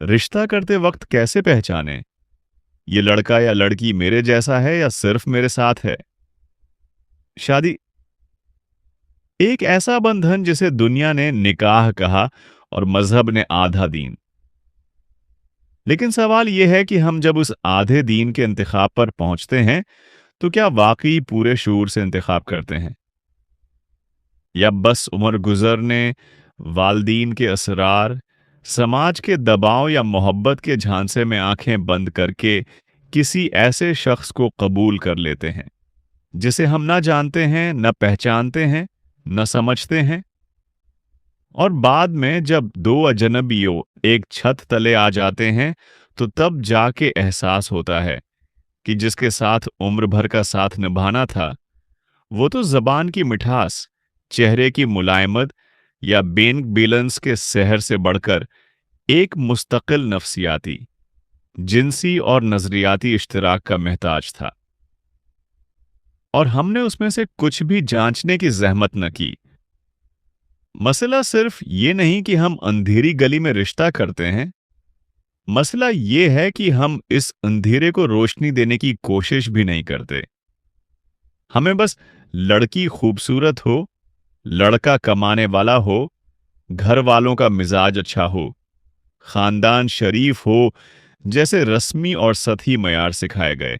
रिश्ता करते वक्त कैसे पहचाने ये लड़का या लड़की मेरे जैसा है या सिर्फ मेरे साथ है? शादी एक ऐसा बंधन जिसे दुनिया ने निकाह कहा और मजहब ने आधा दीन। लेकिन सवाल यह है कि हम जब उस आधे दीन के इंतखाब पर पहुंचते हैं तो क्या वाकई पूरे शूर से इंतखाब करते हैं, या बस उम्र गुजरने, वालदीन के असरार, समाज के दबाव या मोहब्बत के झांसे में आंखें बंद करके किसी ऐसे शख्स को कबूल कर लेते हैं जिसे हम ना जानते हैं, न पहचानते हैं, न समझते हैं। और बाद में जब दो अजनबियों एक छत तले आ जाते हैं तो तब जाके एहसास होता है कि जिसके साथ उम्र भर का साथ निभाना था वो तो जबान की मिठास, चेहरे की मुलायमत या बेन बेलेंस के सहर से बढ़कर एक मुस्तकिल नफ्सियाती, जिनसी और नजरियाती इश्तिराक का महताज था। और हमने उसमें से कुछ भी जांचने की जहमत न की। मसला सिर्फ ये नहीं कि हम अंधेरी गली में रिश्ता करते हैं, मसला ये है कि हम इस अंधेरे को रोशनी देने की कोशिश भी नहीं करते। हमें बस लड़की खूबसूरत हो, लड़का कमाने वाला हो, घर वालों का मिजाज अच्छा हो, खानदान शरीफ हो, जैसे रस्मी और सतही मयार सिखाए गए।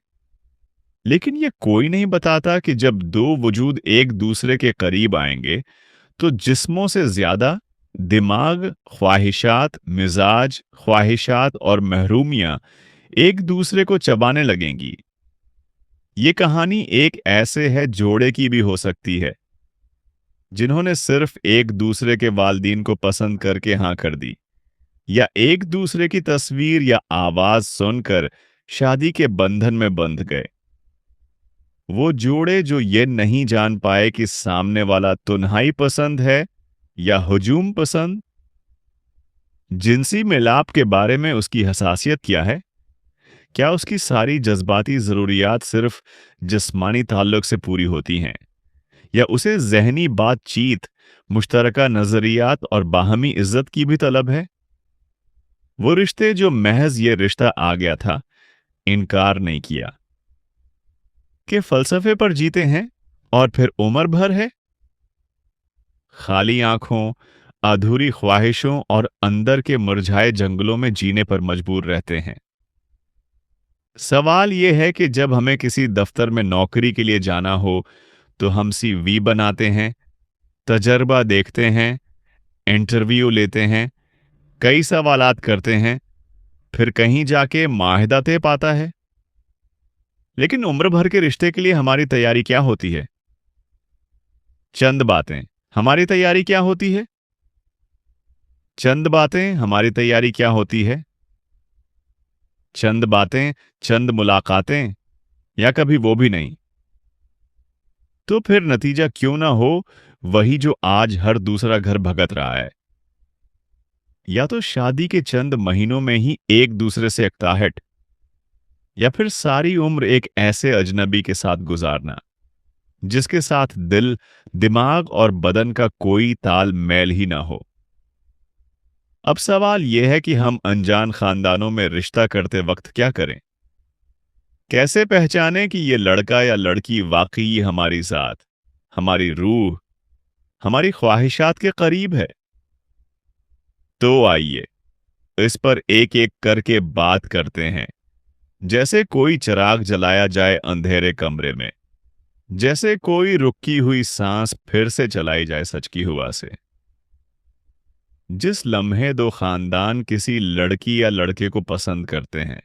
लेकिन ये कोई नहीं बताता कि जब दो वजूद एक दूसरे के करीब आएंगे तो जिस्मों से ज्यादा दिमाग, ख्वाहिशात, मिजाज, ख्वाहिशात और महरूमियां एक दूसरे को चबाने लगेंगी। ये कहानी एक ऐसे है जोड़े की भी हो सकती है जिन्होंने सिर्फ एक दूसरे के वालदीन को पसंद करके हां कर दी, या एक दूसरे की तस्वीर या आवाज सुनकर शादी के बंधन में बंध गए। वो जोड़े जो ये नहीं जान पाए कि सामने वाला तुन्हाई पसंद है या हुजूम पसंद। जिनसी मिलाप के बारे में उसकी हसासियत क्या है? क्या उसकी सारी जज्बाती जरूरियात सिर्फ जिस्मानी ताल्लुक से पूरी होती हैं, या उसे जहनी बातचीत, मुश्तरका नजरियात और बाहमी इज्जत की भी तलब है? वो रिश्ते जो महज ये रिश्ता आ गया था, इनकार नहीं किया के फलसफे पर जीते हैं और फिर उम्र भर है खाली आंखों, अधूरी ख्वाहिशों और अंदर के मुरझाए जंगलों में जीने पर मजबूर रहते हैं। सवाल यह है कि जब हमें किसी दफ्तर में नौकरी के लिए जाना हो तो हम सीवी बनाते हैं, तजर्बा देखते हैं, इंटरव्यू लेते हैं, कई सवालात करते हैं, फिर कहीं जाके माहिदा तय पाता है। लेकिन उम्र भर के रिश्ते के लिए हमारी तैयारी क्या होती है? चंद बातें। हमारी तैयारी क्या होती है? चंद बातें। हमारी तैयारी क्या होती है? चंद बातें, चंद मुलाकातें, या कभी वो भी नहीं? तो फिर नतीजा क्यों ना हो वही जो आज हर दूसरा घर भगत रहा है। या तो शादी के चंद महीनों में ही एक दूसरे से एकताहट, या फिर सारी उम्र एक ऐसे अजनबी के साथ गुजारना जिसके साथ दिल, दिमाग और बदन का कोई ताल मेल ही ना हो। अब सवाल यह है कि हम अनजान खानदानों में रिश्ता करते वक्त क्या करें? कैसे पहचानें कि ये लड़का या लड़की वाकई हमारी जात, हमारी रूह, हमारी ख्वाहिशात के करीब है? तो आइए इस पर एक एक करके बात करते हैं, जैसे कोई चिराग जलाया जाए अंधेरे कमरे में, जैसे कोई रुकी हुई सांस फिर से चलाई जाए सच की हवा से। जिस लम्हे दो खानदान किसी लड़की या लड़के को पसंद करते हैं,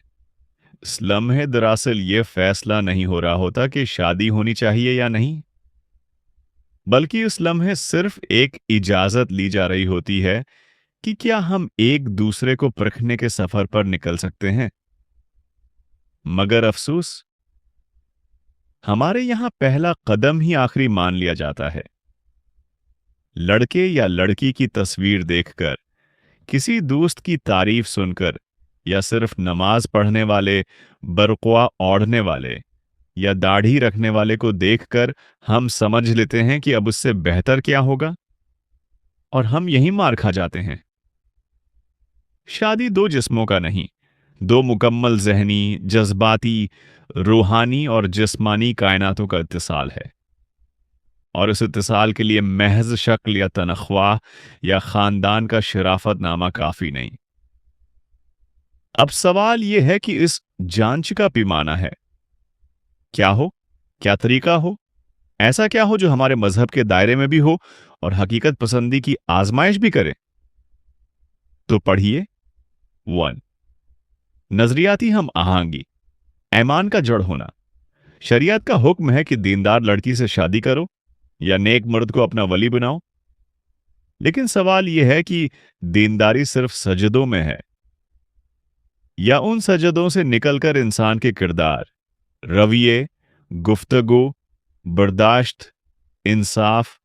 इस लम्हे दरअसल ये फैसला नहीं हो रहा होता कि शादी होनी चाहिए या नहीं, बल्कि उस लम्हे सिर्फ एक इजाजत ली जा रही होती है कि क्या हम एक दूसरे को परखने के सफर पर निकल सकते हैं। मगर अफसोस, हमारे यहां पहला कदम ही आखिरी मान लिया जाता है। लड़के या लड़की की तस्वीर देखकर, किसी दोस्त की तारीफ सुनकर, या सिर्फ नमाज पढ़ने वाले, बरक़ुआ ओढ़ने वाले या दाढ़ी रखने वाले को देखकर हम समझ लेते हैं कि अब उससे बेहतर क्या होगा, और हम यही मार खा जाते हैं। शादी दो जिस्मों का नहीं, दो मुकम्मल ज़हनी, जज़्बाती, रूहानी और जिस्मानी कायनातों का इत्तिसाल है। और इस इत्तिसाल के लिए महज़ शक्ल या तनख्वाह या ख़ानदान का शराफ़तनामा काफ़ी नहीं। अब सवाल ये है कि इस जांच का पैमाना है। क्या हो? क्या तरीका हो? ऐसा क्या हो जो हमारे मज़हब के दायरे में भी हो और हकीकत पसंदी की आज़माइश भी करे? तो पढ़िए। 1. नज़रियाती हम आहंगी, ईमान का जड़ होना। शरीयत का हुक्म है कि दीनदार लड़की से शादी करो या नेक मर्द को अपना वली बनाओ। लेकिन सवाल यह है कि दीनदारी सिर्फ सजदों में है या उन सजदों से निकलकर इंसान के किरदार, रवैये, गुफ्तगू, बर्दाश्त, इंसाफ,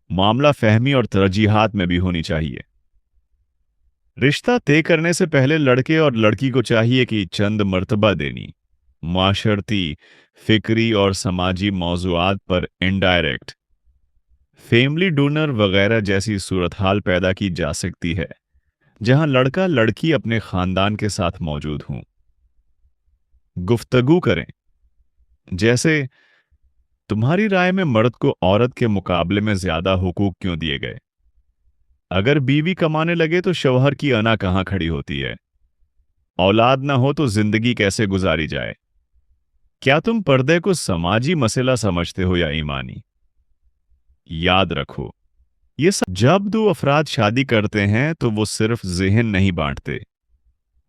मामला फहमी और तरजीहात में भी होनी चाहिए। रिश्ता तय करने से पहले लड़के और लड़की को चाहिए कि चंद मर्तबा देनी, माशरती, फिक्री और समाजी मौज़ूआत पर इनडायरेक्ट फैमिली डोनर वगैरह जैसी सूरत हाल पैदा की जा सकती है जहां लड़का लड़की अपने खानदान के साथ मौजूद हों। गुफ्तगू करें, जैसे तुम्हारी राय में मर्द को औरत के मुकाबले में ज्यादा हुकूक क्यों दिए गए? अगर बीवी कमाने लगे तो शौहर की अना कहां खड़ी होती है? औलाद ना हो तो जिंदगी कैसे गुजारी जाए? क्या तुम पर्दे को समाजी मसला समझते हो या ईमानी? याद रखो, ये सब जब दो अफराद शादी करते हैं तो वो सिर्फ ज़हन नहीं बांटते,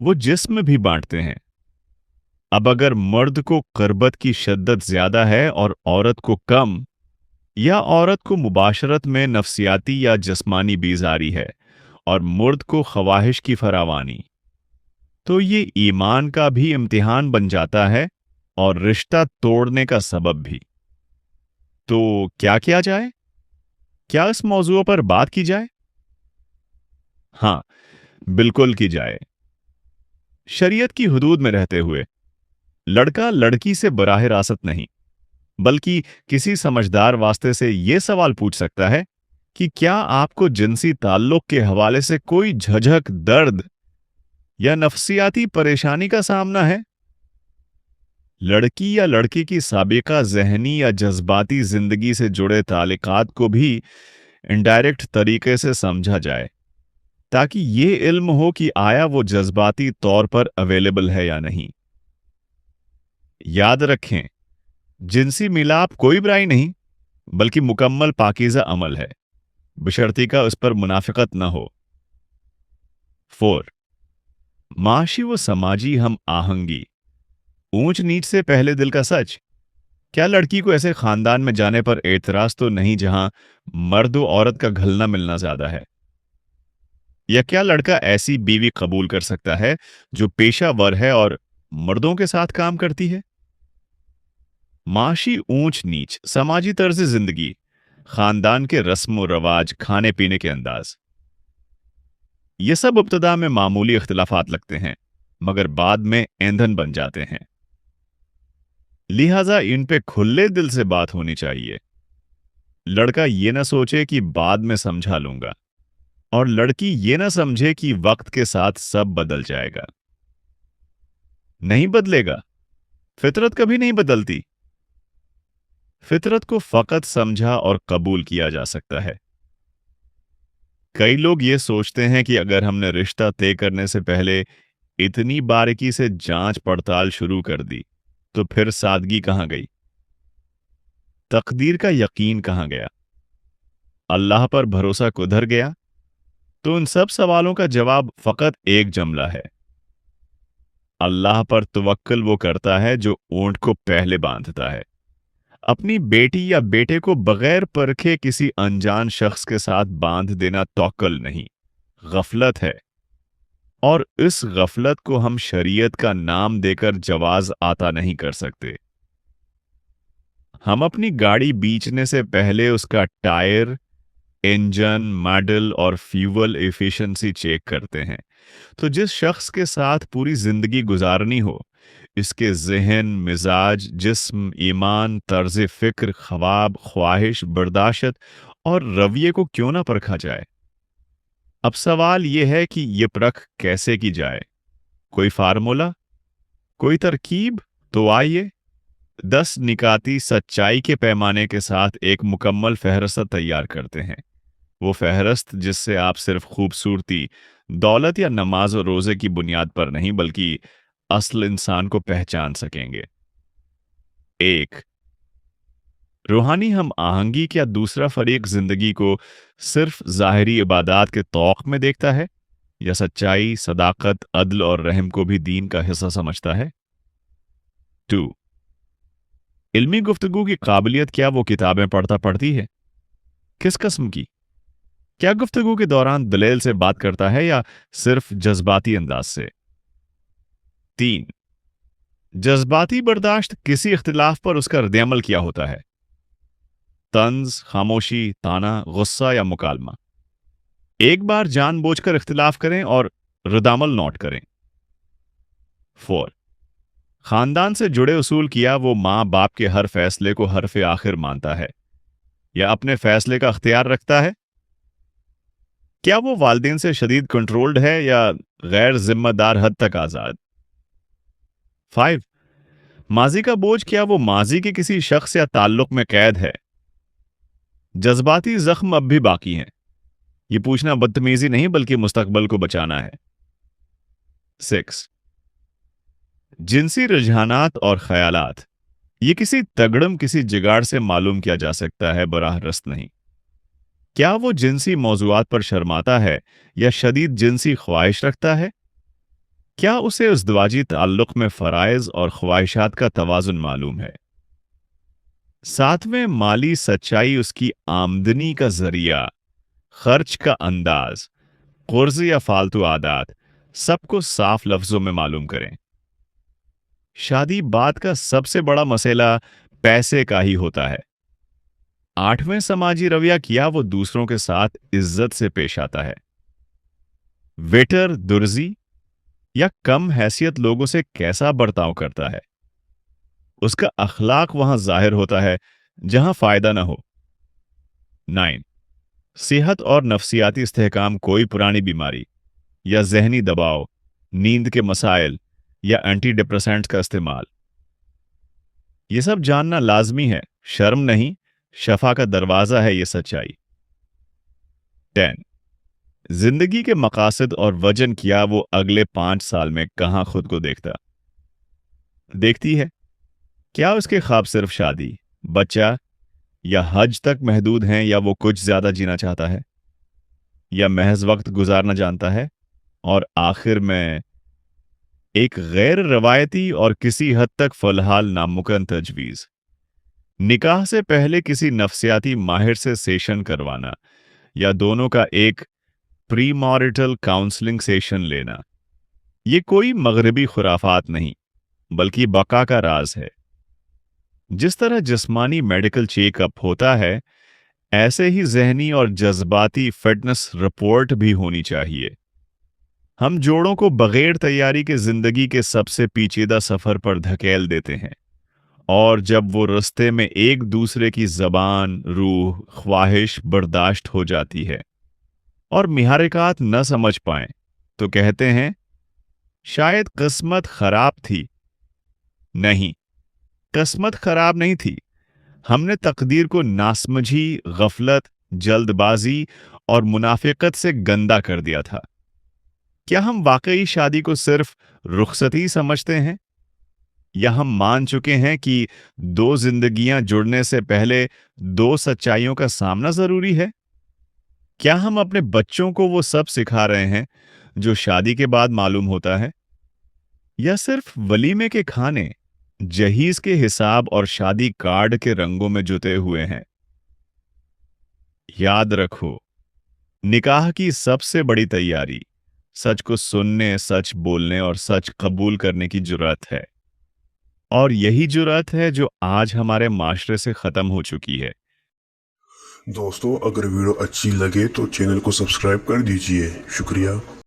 वो जिस्म भी बांटते हैं। अब अगर मर्द को क़ुर्बत की शिद्दत ज्यादा है और औरत को कम, या औरत को मुबाशरत में नफ्सियाती या जिस्मानी बीमारी है और मर्द को ख्वाहिश की फरावानी, तो ये ईमान का भी इम्तिहान बन जाता है और रिश्ता तोड़ने का सबब भी। तो क्या किया जाए? क्या इस मौजू पर बात की जाए? हाँ, बिल्कुल की जाए। शरीयत की हुदूद में रहते हुए लड़का लड़की से बराह रास्त नहीं, बल्कि किसी समझदार वास्ते से यह सवाल पूछ सकता है कि क्या आपको जिनसी ताल्लुक के हवाले से कोई झझक, दर्द या नफ्सियाती परेशानी का सामना है? लड़की या लड़के की साबिका ज़हनी या जज्बाती जिंदगी से जुड़े ताल्लुकात को भी इनडायरेक्ट तरीके से समझा जाए, ताकि ये इल्म हो कि आया वो जज्बाती तौर पर अवेलेबल है या नहीं। याद रखें, जिनसी मिलाप कोई बुराई नहीं, बल्कि मुकम्मल पाकीज़ा अमल है, बशर्ते का उस पर मुनाफिकत न हो। 4. माशी व समाजी हम आहंगी, ऊंच नीच से पहले दिल का सच। क्या लड़की को ऐसे खानदान में जाने पर एतराज तो नहीं जहां मर्द व औरत का घलना मिलना ज्यादा है? या क्या लड़का ऐसी बीवी कबूल कर सकता है जो पेशावर है और मर्दों के साथ काम करती है? माशी ऊंच नीच, समाजी तर्ज जिंदगी, खानदान के रस्म व रवाज, खाने पीने के अंदाज, ये सब इब्तदा में मामूली इख्तिलाफात लगते हैं, मगर बाद में ईंधन बन जाते हैं। लिहाजा इन पे खुले दिल से बात होनी चाहिए। लड़का ये ना सोचे कि बाद में समझा लूंगा, और लड़की ये ना समझे कि वक्त के साथ सब बदल जाएगा। नहीं बदलेगा। फितरत कभी नहीं बदलती। फितरत को फकत समझा और कबूल किया जा सकता है। कई लोग ये सोचते हैं कि अगर हमने रिश्ता तय करने से पहले इतनी बारीकी से जांच पड़ताल शुरू कर दी तो फिर सादगी कहां गई? तकदीर का यकीन कहां गया? अल्लाह पर भरोसा कुधर गया? तो उन सब सवालों का जवाब फकत एक जुमला है: अल्लाह पर तवक्कुल वो करता है जो ऊंट को पहले बांधता है। अपनी बेटी या बेटे को बगैर परखे किसी अनजान शख्स के साथ बांध देना तवक्कुल नहीं, गफलत है। और इस गफलत को हम शरीयत का नाम देकर जवाज आता नहीं कर सकते। हम अपनी गाड़ी बेचने से पहले उसका टायर, इंजन, मॉडल और फ्यूल एफिशिएंसी चेक करते हैं। तो जिस शख्स के साथ पूरी जिंदगी गुजारनी हो, इसके ज़हन, मिजाज, जिस्म, ईमान, तर्ज फिक्र, ख्वाब, ख्वाहिश, बर्दाश्त और रवैये को क्यों ना परखा जाए? अब सवाल ये है कि ये परख कैसे की जाए? कोई फार्मूला, कोई तरकीब? तो आइए 10 निकाती सच्चाई के पैमाने के साथ एक मुकम्मल फहरिस्त तैयार करते हैं। वो फहरिस्त जिससे आप सिर्फ खूबसूरती, दौलत या नमाज और रोजे की बुनियाद पर नहीं बल्कि असल इंसान को पहचान सकेंगे। 1, रूहानी हम आहंगी क्या दूसरा फरीक जिंदगी को सिर्फ ज़ाहिरी इबादत के तौक़ में देखता है या सच्चाई, सदाकत, अदल और रहम को भी दीन का हिस्सा समझता है? 2, इल्मी गुफ्तगू की काबिलियत क्या वो किताबें पढ़ती है? किस किस्म की? क्या गुफ्तगू के दौरान दलील से बात करता है या सिर्फ जज्बाती अंदाज से? 3, जज्बाती बर्दाश्त किसी इख्तिलाफ पर उसका रद्द-ए-अमल क्या होता है? तंज, खामोशी, ताना, गुस्सा या मुकालमा? एक बार जानबूझकर इख्तिलाफ करें और रद्द-ए-अमल नोट करें। 4, खानदान से जुड़े उसूल किया वो माँ बाप के हर फैसले को हरफ आखिर मानता है या अपने फैसले का अख्तियार रखता है? क्या वो वालिदैन से शदीद कंट्रोल्ड है या गैर जिम्मेदार हद तक आजाद? 5, माजी का बोझ क्या वो माजी के किसी शख्स या ताल्लुक में कैद है? जज्बाती जख्म अब भी बाकी हैं। ये पूछना बदतमीजी नहीं बल्कि मुस्तकबल को बचाना है। 6, जिनसी रुझानात और ख्यालात ये किसी तगड़म किसी जिगाड़ से मालूम किया जा सकता है, बराह रास्त नहीं। क्या वो जिनसी मौजुआत पर शर्माता है या शदीद जिनसी ख्वाहिश रखता है? क्या उसे इज़्दिवाजी ताल्लुक में फ़राइज़ और ख्वाहिशात का तवाज़ुन मालूम है? 7वें, माली सच्चाई उसकी आमदनी का जरिया, खर्च का अंदाज, कर्ज या फालतू आदात सबको साफ लफ्जों में मालूम करें। शादी बात का सबसे बड़ा मसला पैसे का ही होता है। 8वें, समाजी रवैया किया वो दूसरों के साथ इज्जत से पेश आता है? वेटर, दुर्जी या कम हैसियत लोगों से कैसा बर्ताव करता है? उसका अखलाक वहां जाहिर होता है जहां फायदा ना हो। 9, सेहत और नफ्सियाती इस्तेहकाम कोई पुरानी बीमारी या जहनी दबाव, नींद के मसाइल या एंटी डिप्रेसेंट्स का इस्तेमाल? यह सब जानना लाजमी है, शर्म नहीं, शफा का दरवाजा है ये सच्चाई। 10, जिंदगी के मकासद और वजन किया वो अगले 5 साल में कहां खुद को देखती है? क्या उसके ख्वाब सिर्फ शादी, बच्चा या हज तक महदूद हैं या वो कुछ ज्यादा जीना चाहता है या महज वक्त गुजारना जानता है? और आखिर में एक गैर रवायती और किसी हद तक फलहाल नामुमकिन तजवीज़, निकाह से पहले किसी नफ्सियाती माहिर से सेशन करवाना या दोनों का एक प्री मैरिटल काउंसलिंग सेशन लेना। ये कोई मगरबी खुराफात नहीं बल्कि बका का राज है। जिस तरह जिस्मानी मेडिकल चेकअप होता है ऐसे ही जहनी और जज्बाती फिटनेस रिपोर्ट भी होनी चाहिए। हम जोड़ों को बगैर तैयारी के जिंदगी के सबसे पेचीदा सफर पर धकेल देते हैं और जब वो रास्ते में एक दूसरे की जबान, रूह, ख्वाहिश बर्दाश्त हो जाती है और मिहारिकात न समझ पाएं तो कहते हैं शायद किस्मत खराब थी। नहीं, किस्मत खराब नहीं थी, हमने तकदीर को नासमझी, गफलत, जल्दबाजी और मुनाफिकत से गंदा कर दिया था। क्या हम वाकई शादी को सिर्फ रुखसती समझते हैं या हम मान चुके हैं कि 2 जिंदगियां जुड़ने से पहले 2 सच्चाइयों का सामना जरूरी है? क्या हम अपने बच्चों को वो सब सिखा रहे हैं जो शादी के बाद मालूम होता है या सिर्फ वलीमे के खाने, जहीज के हिसाब और शादी कार्ड के रंगों में जुटे हुए हैं? याद रखो, निकाह की सबसे बड़ी तैयारी सच को सुनने, सच बोलने और सच कबूल करने की जुर्रत है। और यही जुर्रत है जो आज हमारे माशरे से खत्म हो चुकी है। दोस्तों, अगर वीडियो अच्छी लगे तो चैनल को सब्सक्राइब कर दीजिए। शुक्रिया।